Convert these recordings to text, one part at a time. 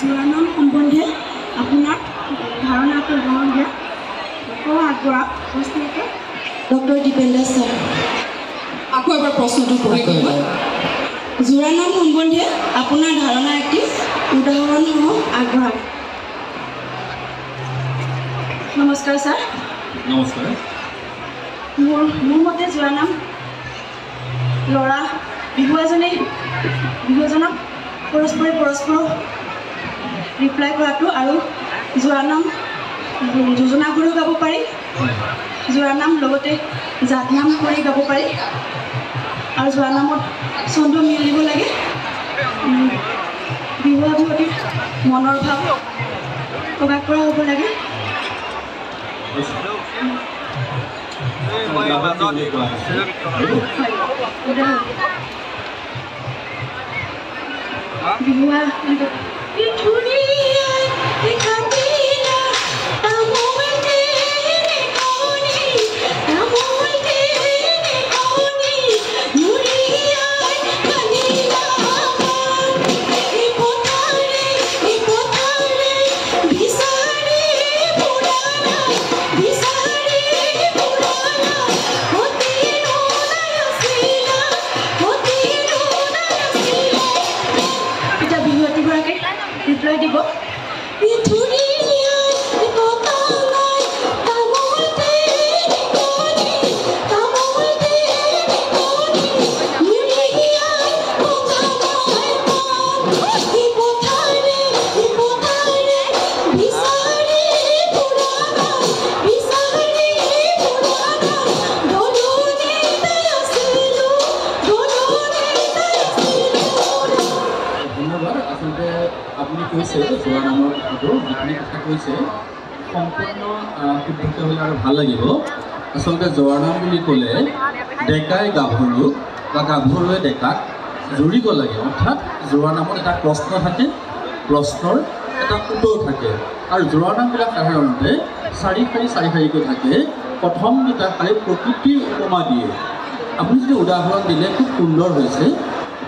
জোৰানাম সম্বন্ধে আপোনাৰ ধাৰণাটো গ্ৰহণ আগবঢ়া প্ৰশ্নটো ডক্টৰ দীপেন্দ্ৰ ছাৰ। আকৌ এবাৰ প্ৰশ্নটো পঢ়ি দিব। জোৰানাম সম্বন্ধে আপোনাৰ ধাৰণা এটি উদাহৰণসহ আগবঢ়াওক। নমস্কাৰ ছাৰ। নমস্কাৰ। মোৰ মতে জোৰানাম ল'ৰা বিহু এজনক পৰস্পৰক ৰিপ্লাই কৰাটো আৰু জোৰানাম যোজনা কৰিও গাব পাৰি, জোৰানাম লগতে জাতনাম কৰি গাব পাৰি আৰু জোৰানামত ছন্দ মিল দিব লাগে। বিহুৱা বিহুৱতীৰ মনৰ ভাৱ প্ৰকাশ কৰা হ'ব লাগে। বিহুৱা ৰিপ্লাই দিব। আপুনি কৈছে জোৰানামৰ কথাটো যিখিনি কথা কৈছে সম্পূৰ্ণ শুদ্ধ হ'লে আৰু ভাল লাগিব। আচলতে জোৰানাম বুলি ক'লে ডেকাই গাভৰুক বা গাভৰুৱে ডেকাক জুৰিব লাগে, অৰ্থাৎ জোৰানামত এটা প্ৰশ্ন থাকে, প্ৰশ্নৰ এটা উত্তৰ থাকে আৰু জোৰানামবিলাক সাধাৰণতে চাৰি শাৰীকৈ থাকে। প্ৰথম দুটা শাৰীত প্ৰকৃতিৰ উপমা দিয়ে। আপুনি যদি উদাহৰণ দিলে খুব সুন্দৰ হৈছে।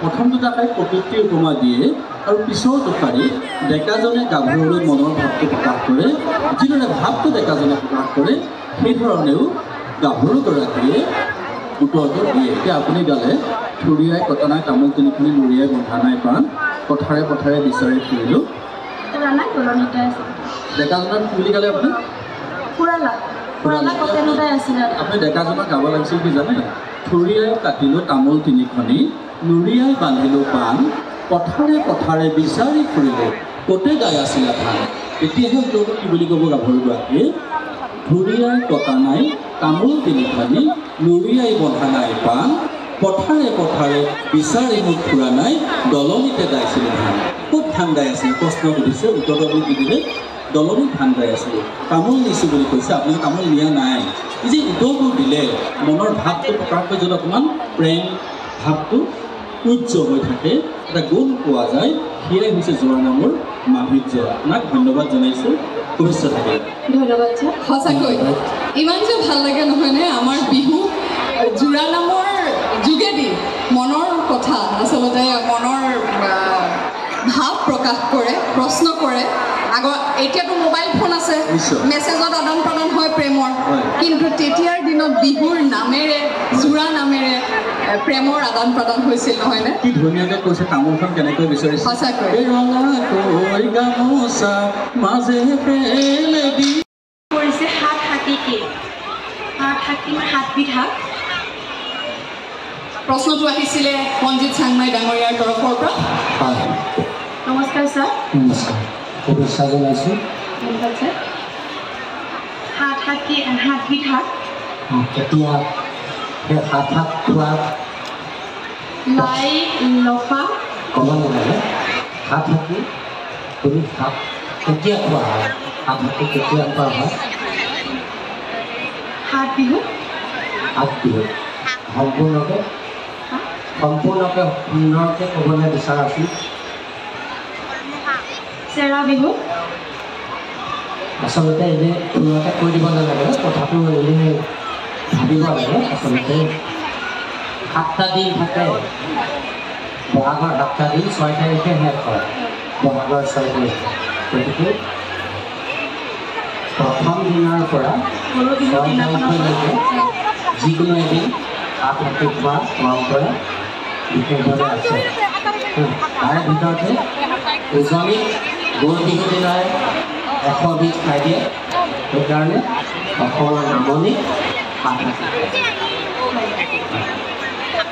প্ৰথম দুটা শাৰীত প্ৰকৃতিৰ উপমা দিয়ে আৰু পিছৰ দুশাৰীত ডেকাজনে গাভৰুলৈ মনৰ ভাৱটো প্ৰকাশ কৰে। যিদৰে ভাৱটো ডেকাজনে প্ৰকাশ কৰে সেইধৰণেও গাভৰুগৰাকীয়ে উত্তৰটো দিয়ে। এতিয়া আপুনি গালে থুৰিয়াই কটা নাই তামোল তিনিখিনি নুৰিয়াই বন্ধা নাই পাণ, পথাৰে পথাৰে বিচাৰি ফুৰিলোঁ। ডেকাজনৰ কি বুলি গালে আপুনি? আপুনি ডেকাজনক গাব লাগিছিল কি জানে? থুৰিয়াই কাটিলোঁ তামোল তিনিখনি, নুৰিয়াই বান্ধিলোঁ পাণ, পথাৰে পথাৰে বিচাৰি ফুৰিলোঁ, ক'তে গাই আছিলে ধান। তেতিয়াহে উত্তৰটো কি বুলি ক'ব গাভৰুগৰাকীয়ে? থুৰিয়াই কটা নাই তামোল তিনিখনি, নুৰিয়াই বন্ধা নাই পাণ, পথাৰে পথাৰে বিচাৰি মোক ফুৰা নাই, দলনিতে গাইছিলে ধান। ক'ত ধান গাই আছিলে? প্ৰশ্ন সুধিছে, উত্তৰটো আপুনি কি দিলে? দলনিত ধান গাই আছিলোঁ। তামোল নিছোঁ বুলি কৈছে, আপুনি তামোল নিয়া নাই। যি উত্তৰটো দিলে মনৰ ভাৱটো প্ৰকাশ কৰি য'ত অকণমান প্ৰেম ভাৱটো উজ্জ্বল হৈ থাকে, এটা গুণ পোৱা যায়, সেয়াই হৈছে জোৰানামৰ মাধুৰ্য। আপোনাক ধন্যবাদ জনাইছোঁ, শুভেচ্ছা থাকিল। ধন্যবাদ ছাৰ। সঁচাকৈ ইমান যে ভাল লাগে নহয়নে? আমাৰ বিহু জোৰানামৰ যোগেদি মনৰ কথা, আচলতে মনৰ ভাৱ প্ৰকাশ কৰে, প্ৰশ্ন কৰে। এতিয়াতো মোবাইল ফোন আছে, মেছেজত আদান প্ৰদান হয় প্ৰেমৰ, কিন্তু তেতিয়াৰ দিনত বিহুৰ নামেৰে জোৰা নামেৰে প্ৰেমৰ আদান প্ৰদান হৈছিল নহয়নে? কি ধুনীয়াকৈ কৈছে তামোলখন কেনেকৈ বিচাৰিছে। সঁচাকৈ কৰিছে সাত হাতী কি? সাতবিধ শাক। প্ৰশ্নটো আহিছিলে মনজিৎ চাংমাই ডাঙৰীয়াৰ তৰফৰ পৰা। নমস্কাৰ ছাৰ। নমস্কাৰ, শুভেচ্ছা জনাইছোঁ। ধন্যবাদ ছাৰ। সাতবিধ শাক। এতিয়া সেই সাত শাক খোৱা লাই লফা ক'ব নালাগে। সাত হাতী তুমি শাক কেতিয়া খোৱা হয়? সাত হাতী কেতিয়া খোৱা হয়? সাত বিহু। সাত বিহু সম্পূৰ্ণকৈ সুন্দৰকৈ ক'বলৈ বিচাৰিছোঁ। চেৰা বিহু। আচলতে এনেই ফোনতে কৈ দিব নালাগে, কথাটো এনেই ভাবিব লাগে। আচলতে 7টা দিন থাকে, বহাগৰ 7টা দিন 6 তাৰিখে শেষ হয়। বহাগৰ 6 তাৰিখ গতিকে প্ৰথম দিনৰ পৰা 6 তাৰিখলৈকে যিকোনো এদিন হাত হাতে খোৱা পৰম্পৰা বিশেষভাৱে আছে তাৰ ভিতৰতে উজনিত গৰু বিহু দিনাই 100 বিধ খাই দিয়ে সেইকাৰণে অসমৰ নামনিত হাত হাতে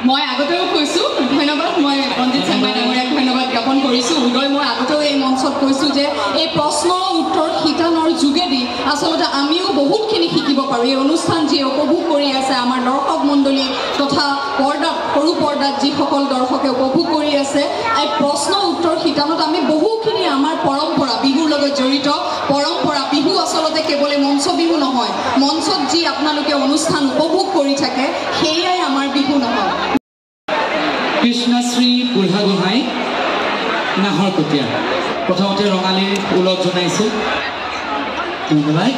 মই আগতেও কৈছোঁ ধন্যবাদ মই ৰঞ্জিত চাংমাই ডাঙৰীয়াক ধন্যবাদ জ্ঞাপন কৰিছোঁ উদয় মই আগতেও এই মঞ্চত কৈছোঁ যে এই প্ৰশ্ন উত্তৰ শিতানৰ যোগেদি আচলতে আমিও বহুতখিনি শিকিব পাৰোঁ এই অনুষ্ঠান যি উপভোগ কৰি আছে আমাৰ দৰ্শক মণ্ডলী তথা পৰ্দাত সৰু পৰ্দাত যিসকল দৰ্শকে উপভোগ কৰি আছে এই প্ৰশ্ন উত্তৰ শিতানত আমি বহুখিনি আমাৰ পৰম্পৰা বিহুৰ লগত জড়িত পৰম্পৰা বিহু আচলতে কেৱল মঞ্চ বিহু নহয় মঞ্চত যি আপোনালোকে অনুষ্ঠান উপভোগ কৰি থাকে সেয়াই আমাৰ বিহু নহয় কৃষ্ণশ্ৰী বুঢ়াগোহাঁই নাহৰকটীয়া প্ৰথমতে ৰঙালীৰ ওলগ জনাইছোঁ ধন্যবাদ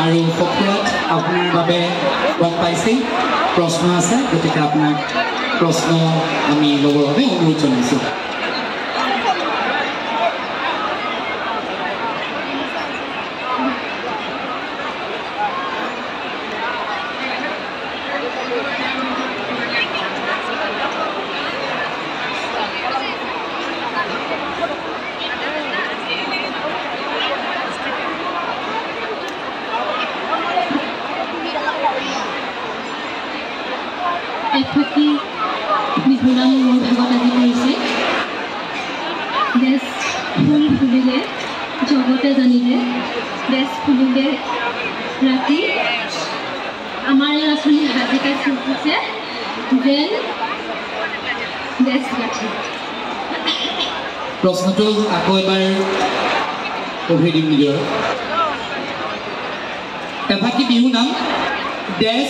আৰু সফুৰাত আপোনাৰ বাবে লগ পাইছেই প্ৰশ্ন আছে গতিকে আপোনাক প্ৰশ্ন আমি ল'বৰ বাবে অনুৰোধ জনাইছোঁ এফাকি বিহুনাম মোৰ ভাগত আজি কৰিছে দেশ ফুল ফুলিলে জগতে জানিলে দেশ ফুলিলে ৰাতি আমাৰ এই আঁচনি হাজিকা চলিছে যেন দেশ গাঠি প্ৰশ্নটো আকৌ এবাৰ পঢ়ি দিম নিজৰ এফাকি বিহু নাম দেশ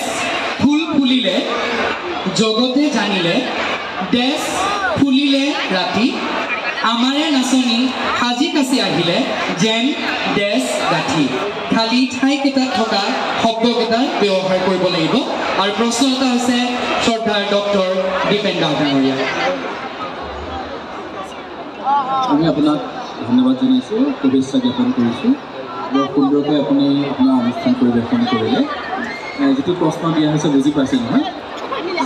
ফুল ফুলিলে জগতে জানিলে দেশ ফুলিলে ৰাতি আমাৰে নাচনি সাজি কাচি আহিলে যেন দেশ গাঠি খালী ঠাইকেইটাত থকা শব্দকেইটা ব্যৱহাৰ কৰিব লাগিব আৰু প্ৰশ্ন এটা হৈছে শ্ৰদ্ধাৰ ডক্টৰ দীপেন দাস ডাঙৰীয়া আমি আপোনাক ধন্যবাদ জনাইছোঁ শুভেচ্ছা জ্ঞাপন কৰিছোঁ বৰ সুন্দৰকৈ আপুনি আপোনাৰ অনুষ্ঠান পৰিৱেশন কৰিলে যিটো প্ৰশ্ন দিয়া হৈছে বুজি পাইছে নহয়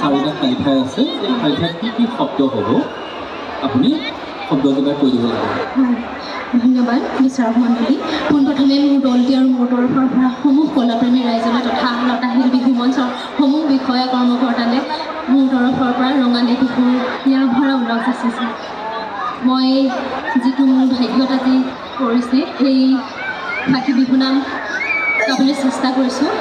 4টা খালী ঠাই আছে এই খালী ঠাইত কি শব্দ হ'ব আপুনি শব্দকেইটা কৈ দিব লাগিব ধন্যবাদ বিচাৰক মণ্ডলী পোনপ্ৰথমে মোৰ দলটি আৰু মোৰ তৰফৰ পৰা সমূহ কলাপ্ৰেমী ৰাইজলৈ তথা লতাশিল বিহু মঞ্চৰ সমূহ বিষয়া কৰ্মকৰ্তালৈ মোৰ তৰফৰ পৰা ৰঙালী বিহুৰ ইয়াৰ ভৰা ওলগ যাচিছে মই যিটো মোৰ ভাগ্যত আজি কৰিছে সেই ফাকি বিহু নাম গাবলৈ চেষ্টা কৰিছোঁ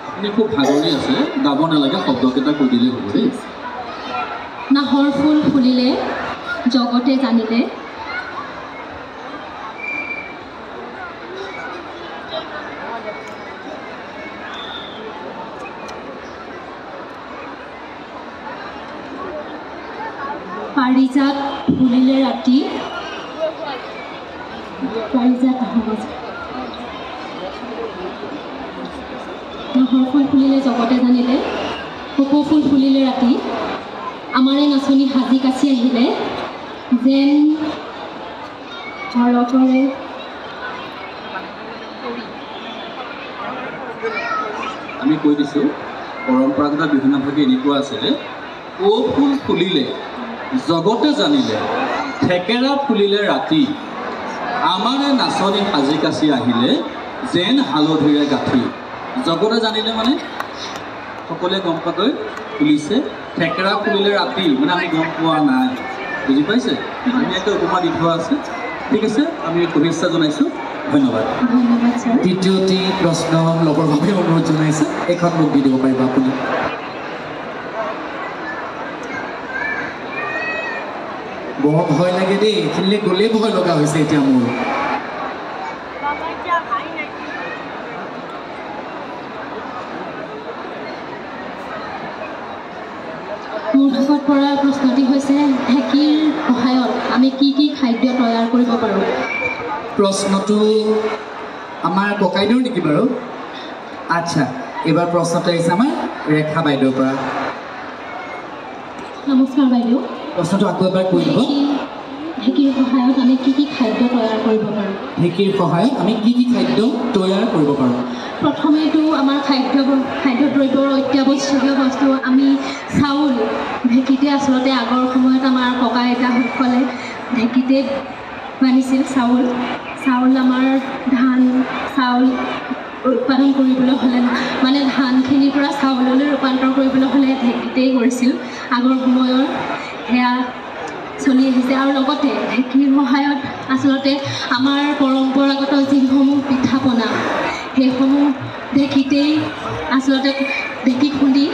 আপুনি খুব ভাগৰি আছে গাব নালাগে শব্দকেইটা কৈ দিলেই হ'ব দেই নাহৰ ফুল ফুলিলে জগতে জানিলে পাৰিজাত ফুলিলে ৰাতি পাৰিজাত নাহৰ ফুল ফুলিলে জগতে জানিলে কপৌ ফুল ফুলিলে ৰাতি আমাৰে নাচনি সাজি কাচি আহিলে যেন ঘৰতৰে আমি কৈ দিছোঁ পৰম্পৰাগত বিহু নামভাগী এনেকুৱা আছিলে কপৌ ফুল ফুলিলে জগতে জানিলে থেকেৰা ফুলিলে ৰাতি আমাৰে নাচনি সাজি কাচি আহিলে যেন হালধিৰে গাঁঠি জগতে জানিলে মানে সকলোৱে গম পাকৈ ফুলিছে থেকেৰা ফুলিলে ৰাতি মানে আমি গম পোৱা নাই বুজি পাইছে আমি এটা উপমা দি থোৱা আছে ঠিক আছে আমি শুভেচ্ছা জনাইছোঁ ধন্যবাদ ধন্যবাদ ছাৰ দ্বিতীয়টি প্ৰশ্ন ল'বৰ বাবে অনুৰোধ জনাইছোঁ এখন মোক দি দিব পাৰিব আপুনি বৰ ভয় লাগে দেই এইখিনিলৈ গ'লেই ভয় লগা হৈছে এতিয়া মোৰ মোৰ ভাগত পৰা প্ৰশ্নটি হৈছে ঢেঁকীৰ সহায়ত আমি কি খাদ্য তৈয়াৰ কৰিব পাৰোঁ প্ৰশ্নটো আমাৰ ককাইদেউৰ নেকি বাৰু আচ্ছা এইবাৰ প্ৰশ্নটো আহিছে আমাৰ ৰেখা বাইদেউৰ পৰা নমস্কাৰ বাইদেউ প্ৰশ্নটো আকৌ এবাৰ কৈ দিব ঢেঁকীৰ সহায়ত আমি কি কি খাদ্য তৈয়াৰ কৰিব পাৰোঁ? প্ৰথমেতো আমাৰ খাদ্যদ্ৰব্যৰ অত্যাৱশ্যকীয় বস্তু আমি চাউল ঢেঁকীতে আচলতে আগৰ সময়ত আমাৰ ককা আইতাসকলে ঢেঁকীতে বানিছিল চাউল আমাৰ ধান চাউল উৎপাদন কৰিবলৈ হ'লে মানে ধানখিনিৰ পৰা চাউললৈ ৰূপান্তৰ কৰিবলৈ হ'লে ঢেঁকীতেই কৰিছিল আগৰ সময়ৰ সেয়া চলি আহিছে আৰু লগতে ঢেঁকীৰ সহায়ত আচলতে আমাৰ পৰম্পৰাগত যিসমূহ পিঠা পনা সেইসমূহ ঢেঁকীতেই আচলতে ঢেঁকী খুন্দি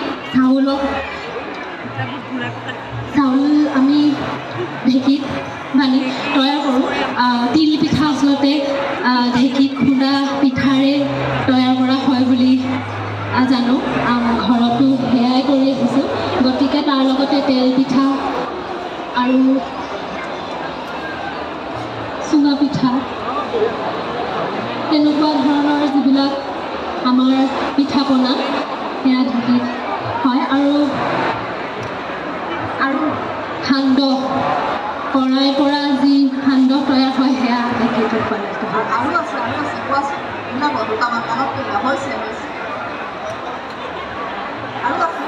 চাউল আমি ঢেঁকীত বানি তৈয়াৰ কৰোঁ তিল পিঠা আচলতে ঢেঁকীত খুন্দা পিঠাৰে তৈয়াৰ কৰা হয় বুলি জানো ঘৰতো সেয়াই কৰি আহিছোঁ গতিকে তাৰ লগতে তেল পিঠা আৰু চুঙা পিঠা তেনেকুৱা ধৰণৰ যিবিলাক আমাৰ পিঠা পনা সেয়া ঢেঁকীত হয় আৰু সান্দহ কৰাই পৰা যি সান্দহ তৈয়াৰ হয় সেয়া ঢেঁকীত উৎপাদিত হয় আৰু আছে দুটামান হৈছে আৰু আছে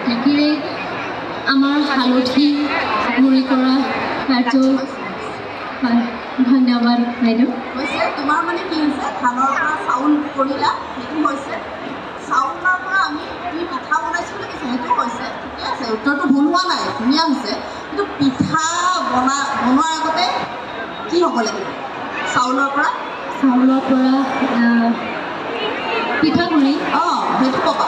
ঢেঁকীৰে আমাৰ হালধি গুড়ি কৰা কাৰ্য হয় ধন্যবাদ বাইদেউ হৈছে তোমাৰ মানে কি হৈছে ধানৰ পৰা চাউল কৰিলা সেইটো হৈছে চাউলৰ পৰা আমি কি পিঠা বনাইছোঁ বুলি কৈছে সেইটো হৈছে ঠিকে আছে উত্তৰটো ভুল হোৱা নাই ধুনীয়া হৈছে কিন্তু পিঠা বনোৱাৰ আগতে কি হ'ব লাগিব চাউলৰ পৰা পিঠাগুড়ি সেইটো ক'বা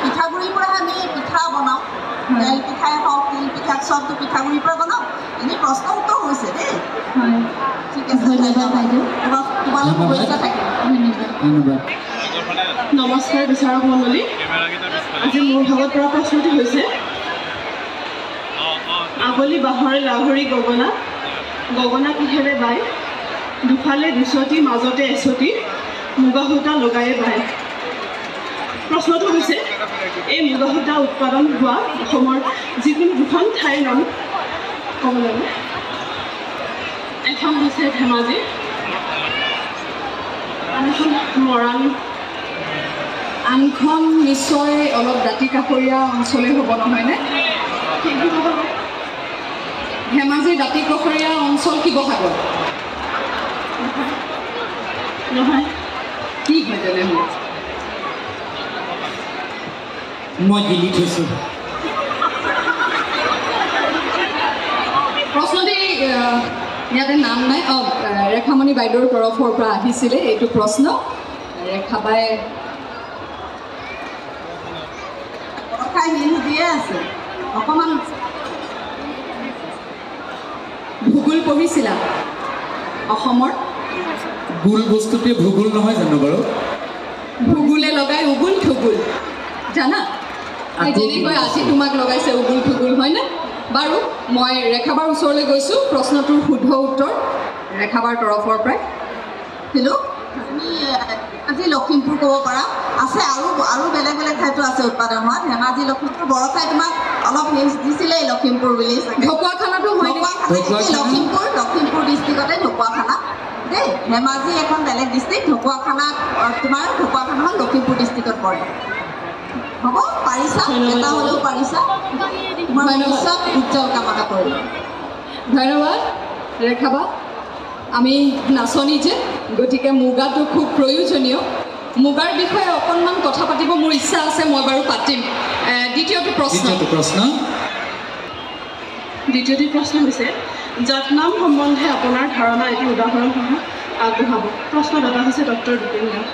পিঠাগুড়িৰ পৰা আমি পিঠা বনাওঁ তেল পিঠাই হওক তিল পিঠা চবটো পিঠাগুড়িৰ পৰা বনাওঁ এনেই প্ৰশ্ন উত্তৰ হৈছে দেই ঠিক আছে ধন্যবাদ বাইদেউ তোমালোক শুভেচ্ছা থাকিব ধন্যবাদ নমস্কাৰ বিচাৰক মণ্ডলী আজি মোৰ ভাগত পৰা প্ৰশ্নটি হৈছে আৱলি বাঁহৰে লাহৰি গগনা কিহেৰে বায় দুফালে দুচটি মাজতে এচটি মুগা সূতা লগায়ে বায় প্ৰশ্নটো হৈছে এই মুগা সূতা উৎপাদন হোৱা অসমৰ যিকোনো দুখন ঠাইৰ নাম ক'ব লাগে এখন হৈছে ধেমাজি আনখন মৰাণ আনখন নিশ্চয় অলপ দাঁতি কাষৰীয়া অঞ্চলেই হ'ব নহয়নে ধেমাজিৰ দাঁতি কাষৰীয়া অঞ্চল শিৱসাগৰ নহয় কি হয় তেনেহ'লে মই গিলি থৈছোঁ প্ৰশ্নটি ইয়াতে নাম নাই ৰেখামণি বাইদেউৰ তৰফৰ পৰা আহিছিলে এইটো প্ৰশ্ন ৰেখাবাই দিয়ে আছে অকণমান ভূগোল পঢ়িছিলা অসমৰ গোল বস্তুটোৱে ভূগোল নহয় জানো বাৰু ভূগোলে লগাই উগুল থুগুল জানা যেনেকৈ আজি তোমাক লগাইছে উগুল থুগুল হয়নে বাৰু মই ৰেখাবাৰ ওচৰলৈ গৈছোঁ প্ৰশ্নটোৰ শুদ্ধ উত্তৰ ৰেখাবাৰ তৰফৰ পৰাই হেল্ল' তুমি আজি লখিমপুৰ ক'ব পাৰা আছে আৰু বেলেগ ঠাইতো আছে উৎপাদন হোৱা ধেমাজি লখিমপুৰ বৰঠাই তোমাক অলপ হিণ্টছ দিছিলেই লখিমপুৰ বুলি ঢকুৱাখানাটো হয় লখিমপুৰ ডিষ্ট্ৰিক্টতে ঢকুৱাখানা দেই ধেমাজি এখন বেলেগ ডিষ্ট্ৰিক্ট ঢকুৱাখানাখন লখিমপুৰ ডিষ্ট্ৰিক্টত পৰে হ'ব পাৰিছা এটা হ'লেও পাৰিছা তোমাৰ ভৱিষ্যত উজ্জ্বল কামনা কৰিলোঁ ধন্যবাদ ৰেখাবা আমি নাচনী যে গতিকে মুগাটো খুব প্ৰয়োজনীয় মুগাৰ বিষয়ে অকণমান কথা পাতিব মোৰ ইচ্ছা আছে মই বাৰু পাতিম দ্বিতীয়টো প্ৰশ্ন হৈছে জাতনাম সম্বন্ধে আপোনাৰ ধাৰণা এটি উদাহৰণসমূহ আগবঢ়াব প্ৰশ্নদাতা হৈছে ডক্টৰ দীপেন দাস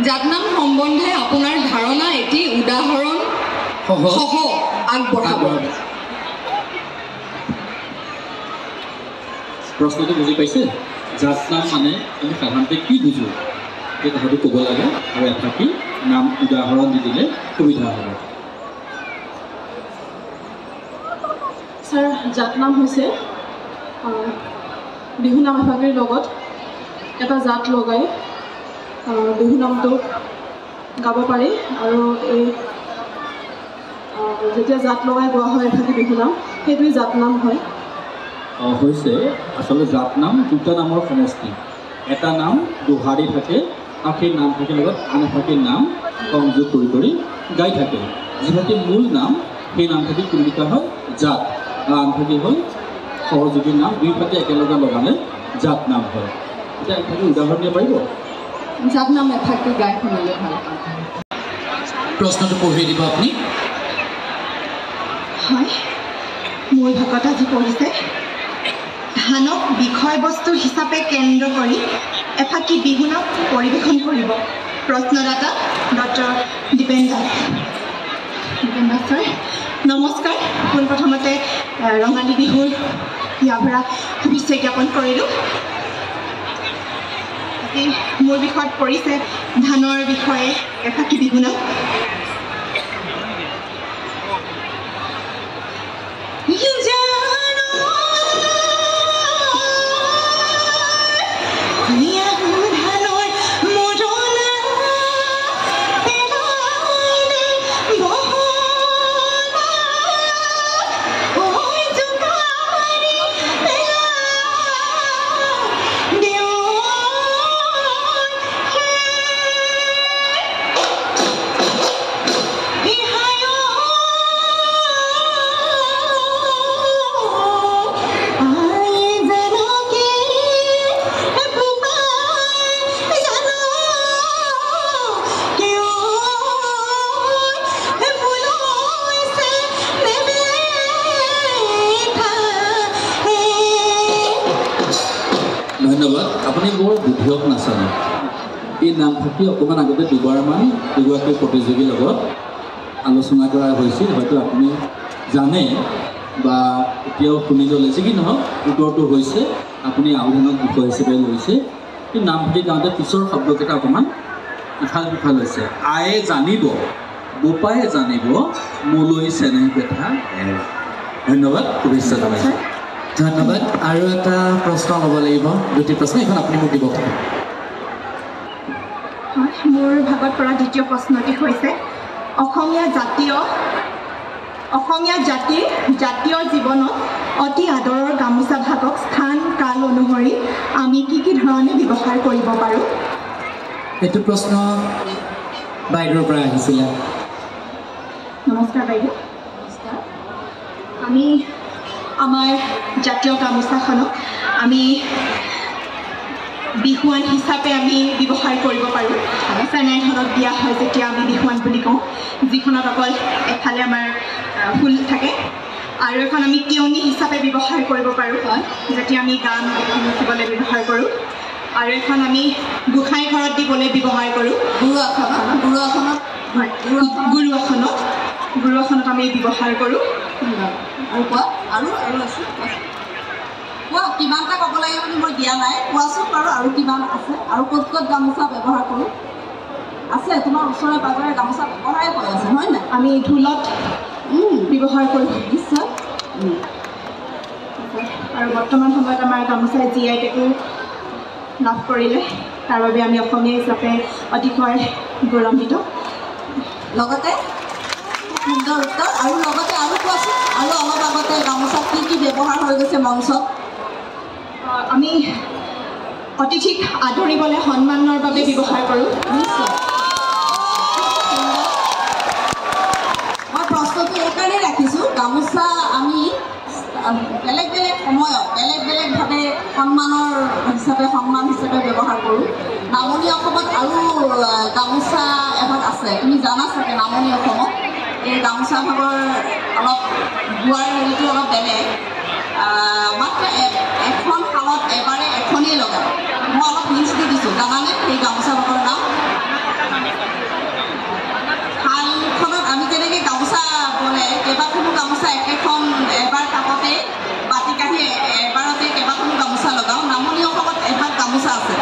জাতনাম সম্বন্ধে আপোনাৰ ধাৰণা এটি উদাহৰণ সহ আগবঢ়াব প্ৰশ্নটো বুজি পাইছে জাতনাম মানে আমি সাধাৰণতে কি বুজোঁ এই কথাটো ক'ব লাগে আৰু এফাকি নাম উদাহৰণ দি দিলে সুবিধা হ'ব ছাৰ জাতনাম হৈছে বিহুনাম এফাকিৰ লগত এটা জাত লগাই বিহু নামটো গাব পাৰি আৰু এই যেতিয়া জাত লগাই গোৱা হয় এফাকি বিহু নাম সেইটোৱে জাত নাম হয় হৈছে আচলতে জাত নাম দুটা নামৰ সমষ্টি এটা নাম দোহাৰি থাকে আৰু সেই নামফাকেৰ লগত আন এফাকিৰ নাম সংযোগ কৰি গাই থাকে যিফাকি মূল নাম সেই নামফাকি কি বুলি কোৱা হয় জাত আৰু আনফাকি হ'ল সহযোগীৰ নাম দুইফাকে একেলগে লগালে জাত নাম হয় এতিয়া এফাকি উদাহৰণ দিব পাৰিব জাত নাম এফাকি গাই শুনিলে ভাল প্ৰশ্নটো পঢ়ি দিব আপুনি হয় মোৰ ভাগত আজি পঢ়িছে ধানক বিষয়বস্তু হিচাপে কেন্দ্ৰ কৰি এফাকি বিহু নাম পৰিৱেশন কৰিব প্ৰশ্নদাতা ডক্টৰ দীপেন দাস ছাৰ নমস্কাৰ পোনপ্ৰথমতে ৰঙালী বিহুৰ ইয়াৰ পৰা শুভেচ্ছা জ্ঞাপন কৰিলোঁ আজি মোৰ বিষয়ত পৰিছে ধানৰ বিষয়ে এফাকি বিহু নাম ধন্যবাদ আপুনি বৰ বুদ্ধিয়ক নাচানে এই নামফাকি অকণমান আগতে দুবাৰমান দুগৰাকী প্ৰতিযোগীৰ লগত আলোচনা কৰা হৈছিল হয়তো আপুনি জানে বা এতিয়াও শুনি ল'লে যি কি নহওক উত্তৰটো হৈছে আপুনি আহ্বানক বিষয় হিচাপে লৈছে এই নামফাকি গাওঁতে পিছৰ শব্দকেইটা অকণমান ইফাল সিফাল হৈছে আয়ে জানিব বোপায়ে জানিব মোলৈ চেনেহ বেঠা ধন্যবাদ শুভেচ্ছা জনাইছোঁ ধন্যবাদ আৰু এটা প্ৰশ্ন ল'ব লাগিব দুটি প্ৰশ্ন এইখন আপুনি মোক দিব পাৰে মোৰ ভাগত পৰা দ্বিতীয় প্ৰশ্নটি হৈছে অসমীয়া জাতিৰ জাতীয় জীৱনত অতি আদৰৰ গামোচা ভাগক স্থান কাল অনুসৰি আমি কি ধৰণে ব্যৱহাৰ কৰিব পাৰোঁ এইটো প্ৰশ্ন বাইদেউৰ পৰা আহিছিলে নমস্কাৰ বাইদেউ নমস্কাৰ আমি আমাৰ জাতীয় গামোচাখনক আমি বিহুৱান হিচাপে আমি ব্যৱহাৰ কৰিব পাৰোঁ চেনেহখনত দিয়া হয় যেতিয়া আমি বিহুৱান বুলি কওঁ যিখনত অকল এফালে আমাৰ ফুল থাকে আৰু এখন আমি তিয়নি হিচাপে ব্যৱহাৰ কৰিব পাৰোঁ যেতিয়া আমি গান লিখিবলৈ ব্যৱহাৰ কৰোঁ আৰু এখন আমি গোসাঁই ঘৰত দিবলৈ ব্যৱহাৰ কৰোঁ গুৰু আসনত আমি ব্যৱহাৰ কৰোঁ আৰু কোৱা আৰু আছে কোৱা কিমান এটা ক'ব লাগে বুলি মই দিয়া নাই কোৱাচোন বাৰু আৰু কিমান আছে আৰু ক'ত গামোচা ব্যৱহাৰ কৰোঁ আছে তোমাৰ ওচৰে পাজৰে গামোচা ব্যৱহাৰে কৰি আছে হয় নাই আমি ঢোলত ব্যৱহাৰ কৰোঁ নিশ্চয় আৰু বৰ্তমান সময়ত আমাৰ গামোচাই GI টেগো লাভ কৰিলে তাৰ বাবে আমি অসমীয়া হিচাপে অতিশয় গৌৰৱান্বিত লগতে সুন্দৰ উত্তৰ আৰু লগতে আৰু কোৱাচোন আৰু অলপ আগতে গামোচাত কি ব্যৱহাৰ হৈ গৈছে মঞ্চত আমি অতিথিক আদৰিবলৈ সন্মানৰ বাবে ব্যৱহাৰ কৰোঁ নিশ্চয় মই প্ৰশ্নটো এইকাৰণে ৰাখিছোঁ গামোচা আমি বেলেগ সময়ত বেলেগভাৱে সন্মান হিচাপে ব্যৱহাৰ কৰোঁ নামনি অসমত আৰু গামোচা এভাগ আছে তুমি জানা চাগে নামনি অসমত এই গামোচা ভাগৰ অলপ বোৱাৰ হেৰিটো অলপ বেলেগ মাত্ৰ এখন শালত এবাৰে এখনেই লগায় মই অলপ হিণ্টছ দি দিছোঁ জানানে সেই গামোচা ভাগৰ নাম শালখনত আমি যেনেকৈ গামোচা বলে কেইবাখনো গামোচা একেখন এবাৰ কাপতে বাতি কাঢ়ি এবাৰতে কেইবাখনো গামোচা লগাওঁ নামনি অসমত এভাগ গামোচা আছে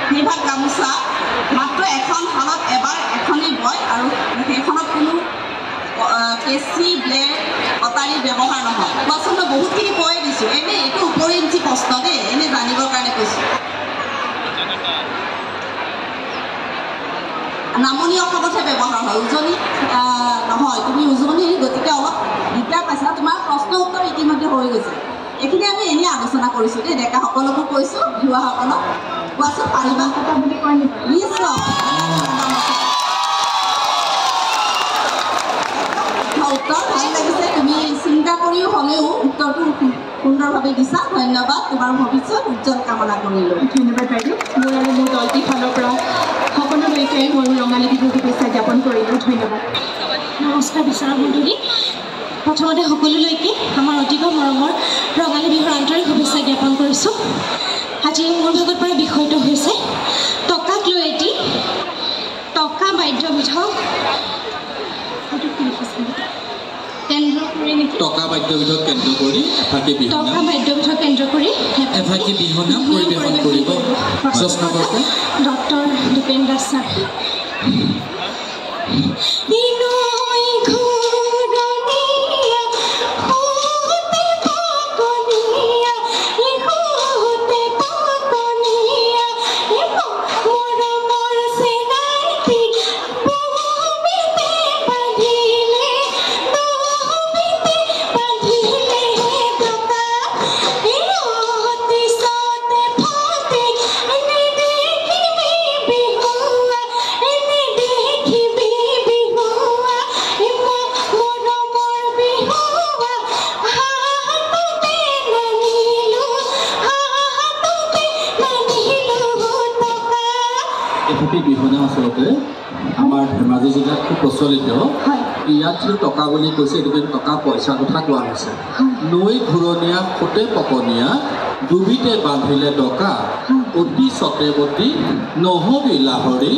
সেইভাগ গামোচা মাত্ৰ এখন শালত এবাৰ এখনেই বয় আৰু সেইখনত কোনো কেঁচি ব্লেড কটাৰী ব্যৱহাৰ নহয় কোৱাচোন মই বহুতখিনি কৈয়ে দিছোঁ এনেই এইটো উপৰিঞ্চি প্ৰশ্ন দেই এনেই জানিবৰ কাৰণে কৈছোঁ নামনি অসমতহে ব্যৱহাৰ হয় উজনি নহয় তুমি উজনিৰ গতিকে অলপ দিগদাৰ পাইছা তোমাৰ প্ৰশ্ন উত্তৰ ইতিমধ্যে হৈ গৈছে এইখিনি আমি এনেই আলোচনা কৰিছোঁ দেই ডেকাসকলকো কৈছোঁ ভিৱাসকলক কোৱাচোন পাৰিবা কথা বুলি কয় নিশ্চয় উত্তৰ ভাল লাগিছে তুমি চিন্তা কৰিও হ'লেও উত্তৰটো সুন্দৰভাৱে দিছা ধন্যবাদ তোমাৰ ভৱিষ্যত উজ্জ্বল কামনা কৰিলোঁ ধন্যবাদ বাইদেউ মোৰ আৰু মোৰ দলটিৰ ফালৰ পৰা সকলোলৈকে মই ৰঙালী বিহুৰ শুভেচ্ছা জ্ঞাপন কৰিলোঁ ধন্যবাদ নমস্কাৰ বিচৰা মণ্ডলী প্ৰথমতে সকলোলৈকে আমাৰ অতিকৈ মৰমৰ ৰঙালী বিহুৰ আন্তৰিক শুভেচ্ছা জ্ঞাপন কৰিছোঁ আজি মোৰ ভাগত পৰা বিষয়টো হৈছে টকাক লৈ এটি টকা বাদ্যবিধক টকা বাদ্যবিধক কেন্দ্ৰ কৰি এফাকি বিহুনাম পৰিৱেশন কৰিব যত্নকৰ্তা ডক্টৰ দীপেন দাস ছাৰ বিহুনাম আচলতে আমাৰ ধেমাজি জিলাত খুব প্ৰচলিত ইয়াত যিটো টকা বুলি কৈছে এইটো কিন্তু টকা পইচাৰ কথা কোৱা হৈছে নৈ ঘূৰণীয়া ফোটে পকনীয়া দুবিতে বান্ধিলে ডকা অতি চতেবতী নহবি লাহৰি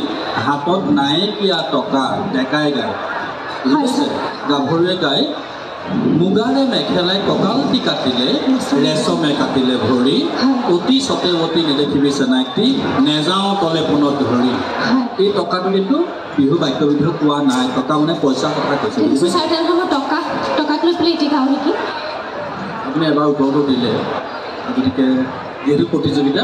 হাতত নাইকিয়া টকা ডেকাই গায় বুজিছে গাভৰুৱে গায় মুগাৰে মেখেলাই কঁকালটি কাটিলে ৰেচমে কাটিলে ভৰি অতি চতেবতী নেদেখিবি চেনাইটি নেযাওঁ তলে পুনত ধৰি এই টকাটো কিন্তু বিহু বাদ্যবিধক কোৱা নাই টকা মানে পইচাৰ কথা কৈছে টকাক লৈ পেলাই এতিয়া গাওঁ নেকি আপুনি এবাৰ উত্তৰটো দিলে গতিকে যিহেতু প্ৰতিযোগিতা